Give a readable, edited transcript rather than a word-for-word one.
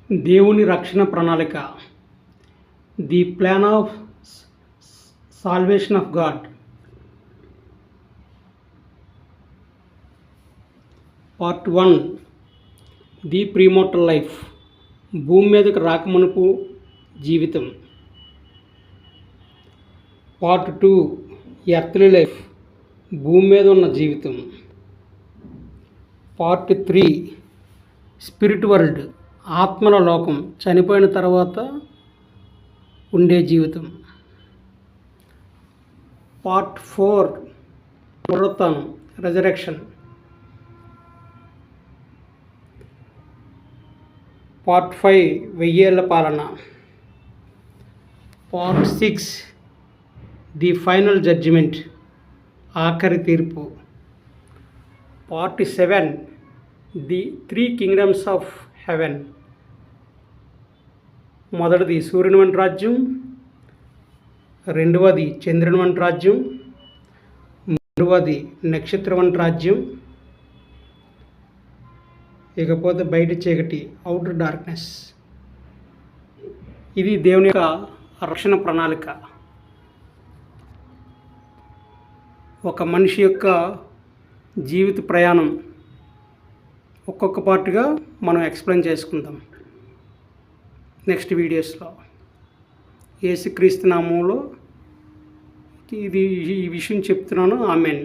దేవుని రక్షణ ప్రణాళిక, the plan of salvation of God. Part 1, the premortal life, భూమి మీదకు రాకమునుపు జీవితం. పార్ట్ 2, ఎర్త్లీ లైఫ్, భూమి మీద ఉన్న జీవితం. పార్ట్ 3, స్పిరిట్ వరల్డ్, ఆత్మల లోకం, చనిపోయిన తర్వాత ఉండే జీవితం. పార్ట్ 4, పునరుత్థానం, రెజరెక్షన్. పార్ట్ 5, 1000 ఏళ్ల పాలన. పార్ట్ 6, ది ఫైనల్ జడ్జిమెంట్, ఆఖరి తీర్పు. Part 7, the 3 kingdoms of haven. మొదటిది సూర్యుని వంటి రాజ్యం, రెండవది చంద్రుని వంటి రాజ్యం, మూడవది నక్షత్రం వంటి రాజ్యం, ఇకపోతే బయట చీకటి, అవుటర్ డార్క్నెస్. ఇది దేవుని యొక్క రక్షణ ప్రణాళిక. ఒక మనిషి యొక్క జీవిత ప్రయాణం ఒక్కొక్క పార్ట్గా మనం ఎక్స్ప్లెయిన్ చేసుకుందాం నెక్స్ట్ వీడియోస్లో. యేసుక్రీస్తు నామములో ఈ విషయం చెప్తున్నాను. ఆమేన్.